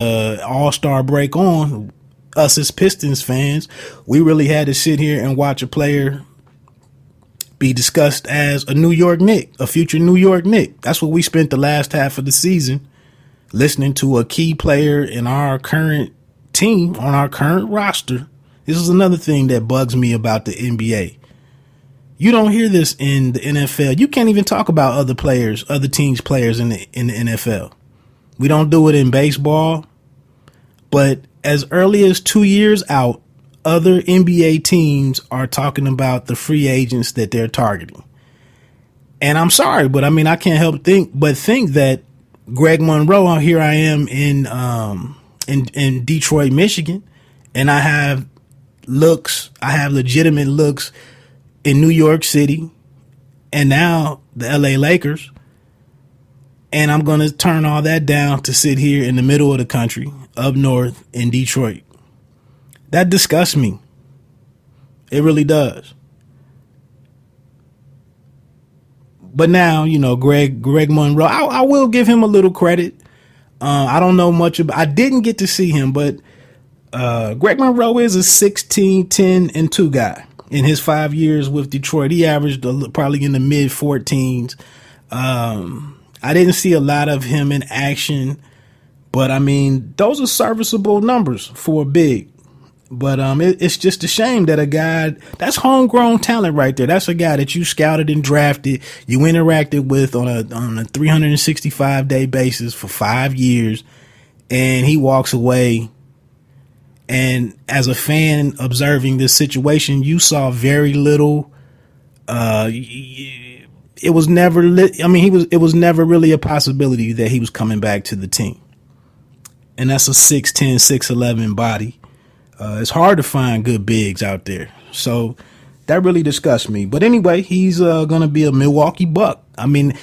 All-Star break on, us as Pistons fans, we really had to sit here and watch a player be discussed as a New York Knick, a future New York Knick. That's what we spent the last half of the season listening to, a key player in our current team, on our current roster. This is another thing that bugs me about the NBA. You don't hear this in the NFL. You can't even talk about other players, other teams' players in the NFL. We don't do it in baseball. But as early as 2 years out, other NBA teams are talking about the free agents that they're targeting. And I'm sorry, but I mean, I can't help think that Greg Monroe, here I am in Detroit, Michigan, and I have legitimate looks in New York City and now the LA Lakers. And I'm going to turn all that down to sit here in the middle of the country, up north in Detroit. That disgusts me. It really does. But now, Greg Monroe, I will give him a little credit. I don't know much about, I didn't get to see him, but Greg Monroe is a 16, 10, and 2 guy. In his 5 years with Detroit, he averaged probably in the mid 14s. I didn't see a lot of him in action, but I mean, those are serviceable numbers for a big. But it's just a shame that a guy, that's homegrown talent right there. That's a guy that you scouted and drafted, you interacted with on a 365-day basis for 5 years, and he walks away. And as a fan observing this situation, you saw very little. It was never it was never really a possibility that he was coming back to the team. And that's a 6'10", 6'11" body. It's hard to find good bigs out there. So that really disgusts me. But anyway, he's going to be a Milwaukee Buck. I mean,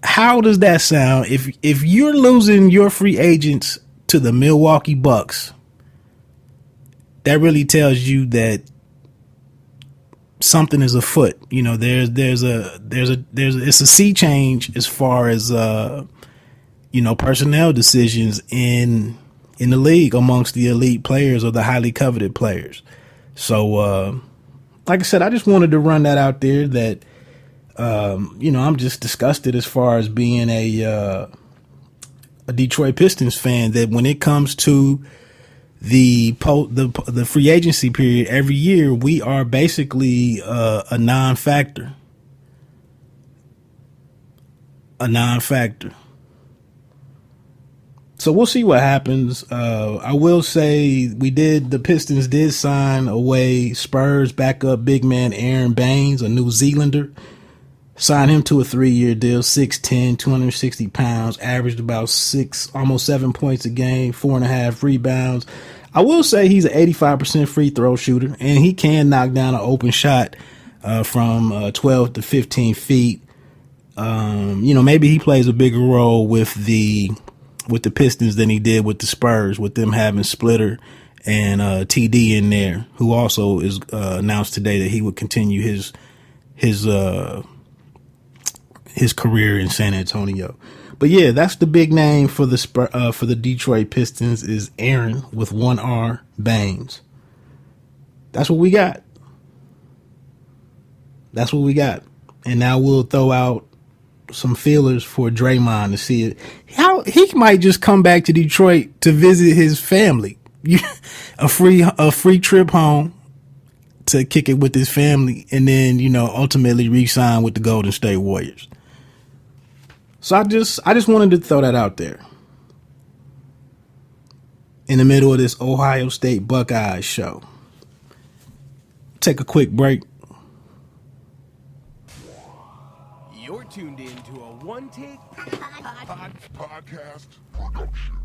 how does that sound? If you're losing your free agents to the Milwaukee Bucks, that really tells you that something is afoot. It's a sea change as far as personnel decisions in the league amongst the elite players or the highly coveted players. So like I said, I just wanted to run that out there that I'm just disgusted as far as being a Detroit Pistons fan, that when it comes to the free agency period every year, we are basically a non-factor. So we'll see what happens. I will say the Pistons did sign away Spurs backup big man Aaron Baines, a New Zealander. Signed him to a 3-year deal, 6'10", 260 pounds, averaged about almost 7 points a game, 4.5 rebounds. I will say he's an 85% free throw shooter, and he can knock down an open shot from 12 to 15 feet. Maybe he plays a bigger role with the Pistons than he did with the Spurs, with them having Splitter and TD in there, who also is announced today that he would continue his career in San Antonio. But yeah, that's the big name for the Detroit Pistons, is Aaron with 1 R Baines. That's what we got. And now we'll throw out some feelers for Draymond to see how he might just come back to Detroit to visit his family. a free trip home to kick it with his family, and then ultimately re-sign with the Golden State Warriors. So I just wanted to throw that out there in the middle of this Ohio State Buckeyes show. Take a quick break. You're tuned in to a one-take podcast production.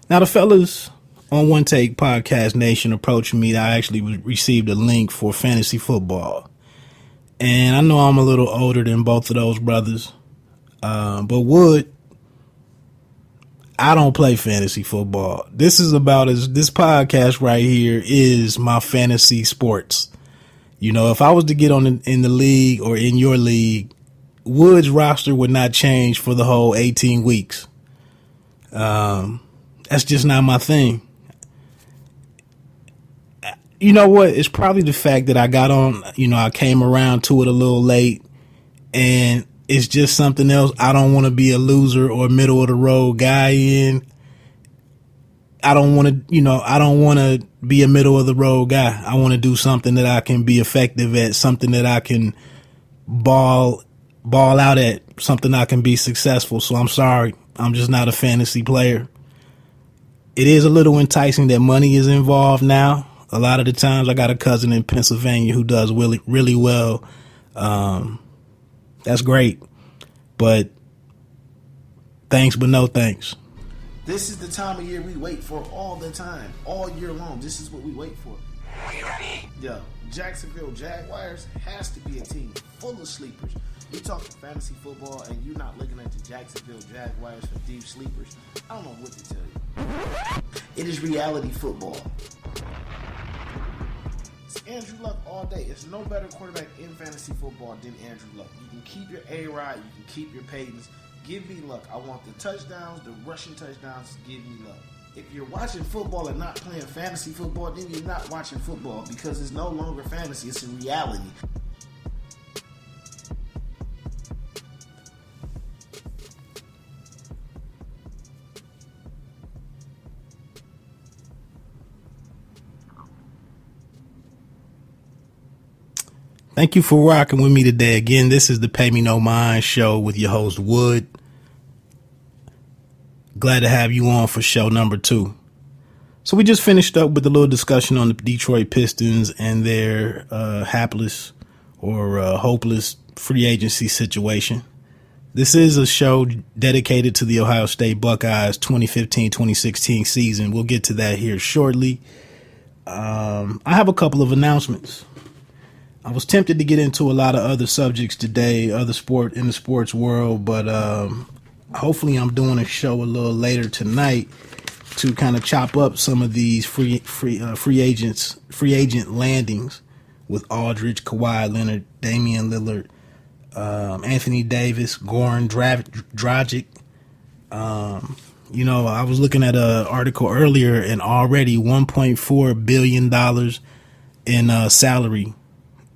Now, the fellas on One Take Podcast Nation approached me. I actually received a link for fantasy football. And I know I'm a little older than both of those brothers. But I don't play fantasy football. This podcast right here is my fantasy sports. If I was to get in the league or in your league, Wood's roster would not change for the whole 18 weeks. That's just not my thing. You know what? It's probably the fact that I got on, I came around to it a little late, and it's just something else I don't want to be a loser or middle of the road guy in. I don't want to be a middle of the road guy. I want to do something that I can be effective at, something that I can ball out at, something I can be successful. So I'm sorry. I'm just not a fantasy player. It is a little enticing that money is involved now. A lot of the times I got a cousin in Pennsylvania who does really, really well. That's great. But thanks, but no thanks. This is the time of year we wait for all the time, all year long. This is what we wait for. Are you ready? Yo, Jacksonville Jaguars has to be a team full of sleepers. You talking fantasy football and you're not looking at the Jacksonville Jaguars for deep sleepers. I don't know what to tell you. It is reality football. It's Andrew Luck all day. There's no better quarterback in fantasy football than Andrew Luck. You can keep your A-Rod, you can keep your Paytons. Give me Luck. I want the touchdowns, the rushing touchdowns. Give me Luck. If you're watching football and not playing fantasy football, then you're not watching football because it's no longer fantasy. It's a reality. Thank you for rocking with me today. Again, this is the Pay Me No Mind show with your host, Wood. Glad to have you on for show number 2. So we just finished up with a little discussion on the Detroit Pistons and their hapless or hopeless free agency situation. This is a show dedicated to the Ohio State Buckeyes 2015-2016 season. We'll get to that here shortly. I have a couple of announcements. I was tempted to get into a lot of other subjects today, other sport in the sports world, but hopefully I'm doing a show a little later tonight to kind of chop up some of these free agent landings with Aldridge, Kawhi Leonard, Damian Lillard, Anthony Davis, Goran Dragic. I was looking at an article earlier, and already $1.4 billion in salary.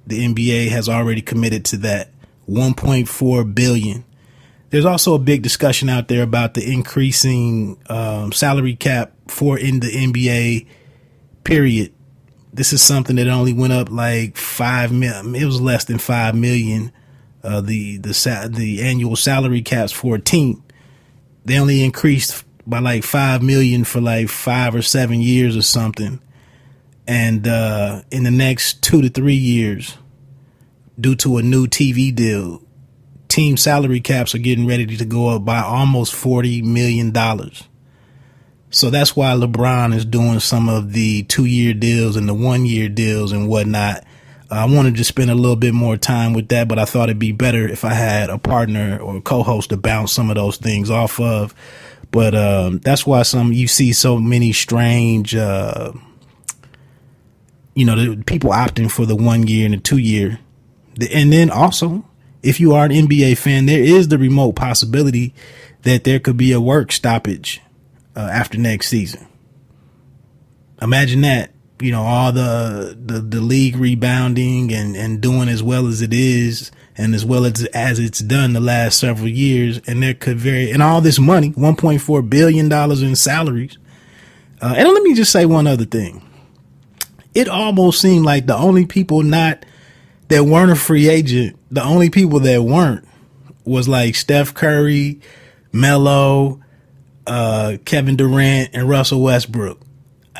The NBA has already committed to that. $1.4 billion. There's also a big discussion out there about the increasing salary cap in the NBA, period. This is something that only went up like $5 million. It was less than $5 million. The annual salary caps for a team. They only increased by like $5 million for like 5 or 7 years or something. And in the next 2 to 3 years, due to a new TV deal, team salary caps are getting ready to go up by almost $40 million. So that's why LeBron is doing some of the 2-year deals and the 1-year deals and whatnot. I wanted to spend a little bit more time with that, but I thought it'd be better if I had a partner or a co-host to bounce some of those things off of. But that's why you see so many strange the people opting for the 1 year and the 2 year. And then also, if you are an NBA fan, there is the remote possibility that there could be a work stoppage after next season. Imagine that, all the league rebounding and doing as well as it is and as well as it's done the last several years. And there could and all this money, $1.4 billion in salaries. And let me just say one other thing. It almost seemed like the only people that weren't a free agent, the only people that weren't was like Steph Curry, Melo, Kevin Durant, and Russell Westbrook.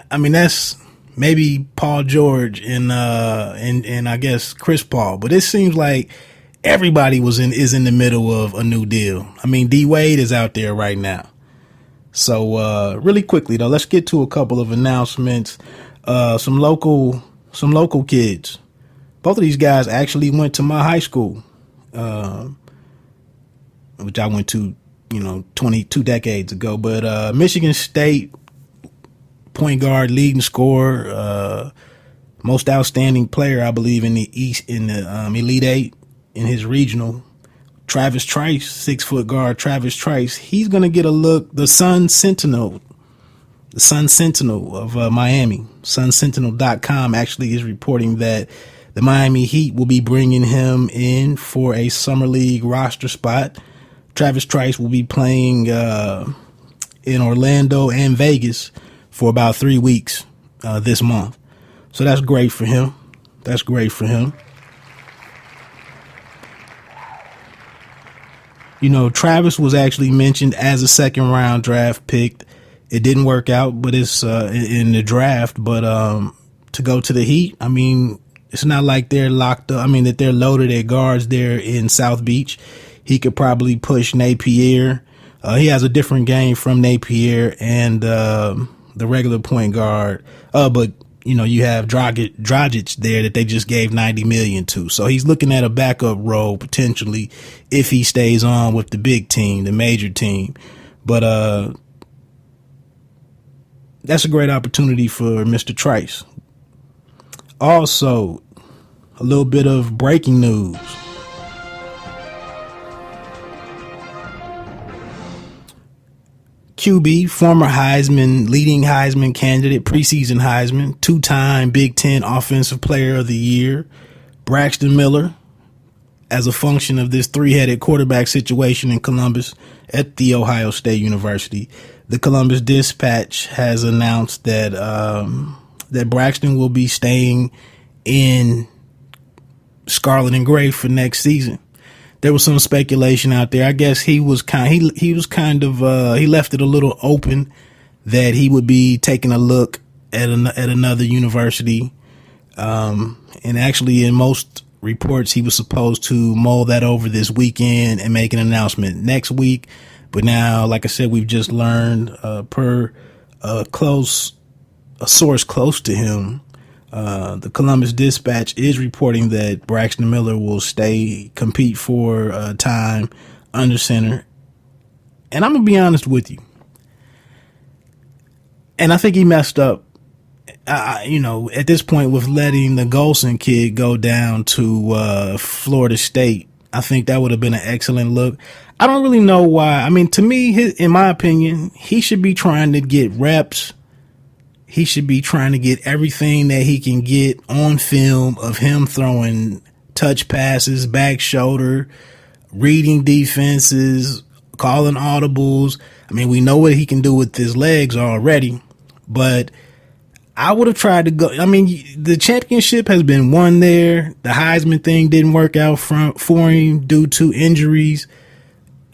I mean, that's maybe Paul George and I guess Chris Paul, but it seems like everybody is in the middle of a new deal. I mean, D Wade is out there right now. So really quickly though, let's get to a couple of announcements. Some local kids. Both of these guys actually went to my high school, which I went to, 22 decades ago. But Michigan State point guard, leading scorer, most outstanding player, I believe, in the Elite Eight in his regional, Travis Trice, 6-foot guard Travis Trice, he's going to get a look. The Sun Sentinel of Miami, sunsentinel.com actually is reporting that the Miami Heat will be bringing him in for a summer league roster spot. Travis Trice will be playing in Orlando and Vegas for about 3 weeks this month. So that's great for him. That's great for him. You know, Travis was actually mentioned as a second round draft pick. It didn't work out, but it's in the draft. But to go to the Heat, I mean, it's not like they're locked up. I mean, that they're loaded at guards there in South Beach. He could probably push Napier. He has a different game from Napier and the regular point guard. But you know, you have Dragic there that they just gave $90 million to. So he's looking at a backup role potentially if he stays on with the big team, the major team. But that's a great opportunity for Mr. Trice. Also, a little bit of breaking news. QB, former leading Heisman candidate, preseason Heisman, 2-time Big Ten Offensive Player of the Year, Braxton Miller, as a function of this 3-headed quarterback situation in Columbus at The Ohio State University. The Columbus Dispatch has announced that that Braxton will be staying in Scarlet and Gray for next season. There was some speculation out there. I guess he left it a little open that he would be taking a look at another university. And actually, in most reports, he was supposed to mull that over this weekend and make an announcement next week. But now, like I said, we've just learned per a source close to him, the Columbus Dispatch is reporting that Braxton Miller will compete for time under center. And I'm going to be honest with you. And I think he messed up, at this point with letting the Golson kid go down to Florida State. I think that would have been an excellent look. I don't really know why. I mean, to me, in my opinion, he should be trying to get reps. He should be trying to get everything that he can get on film of him throwing touch passes, back shoulder, reading defenses, calling audibles. I mean, we know what he can do with his legs already, but I would have tried to go. I mean, the championship has been won there. The Heisman thing didn't work out for him due to injuries.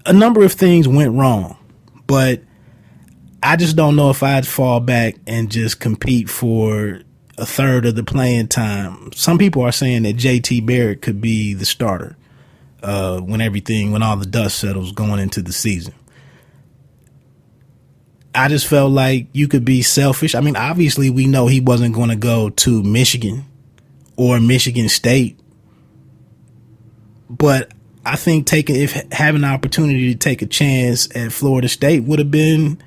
A number of things went wrong, but I just don't know if I'd fall back and just compete for a third of the playing time. Some people are saying that JT Barrett could be the starter when all the dust settles going into the season. I just felt like you could be selfish. I mean, obviously we know he wasn't going to go to Michigan or Michigan State, but I think having the opportunity to take a chance at Florida State would have been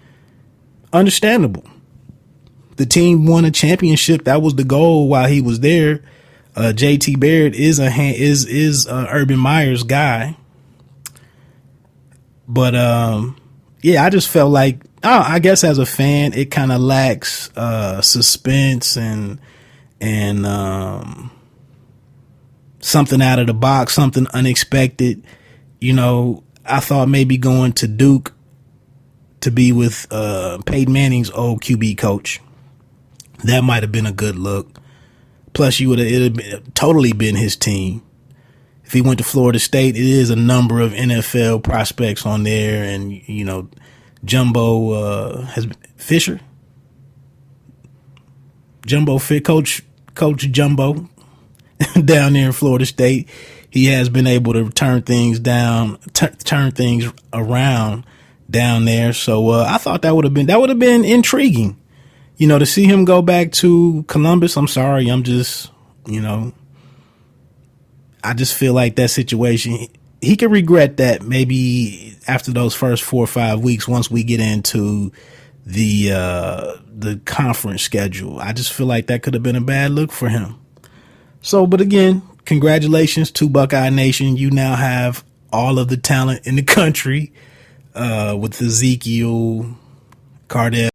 understandable. The team won a championship. That was the goal while he was there. JT Barrett is Urban Meyer's guy. But I just felt like, I guess as a fan, it kind of lacks suspense and something out of the box, something unexpected. I thought maybe going to Duke to be with Peyton Manning's old QB coach, that might have been a good look. Plus, it would totally been his team. If he went to Florida State, it is a number of NFL prospects on there, and Jumbo Fisher, Coach Jumbo down there in Florida State. He has been able to turn things around down there. So I thought that would have been intriguing, to see him go back to Columbus. I'm sorry, I just feel like that situation, he could regret that maybe after those first 4 or 5 weeks once we get into the conference schedule. I just feel like that could have been a bad look for him. So, but again, congratulations to Buckeye Nation. You now have all of the talent in the country with Ezekiel, Cardell.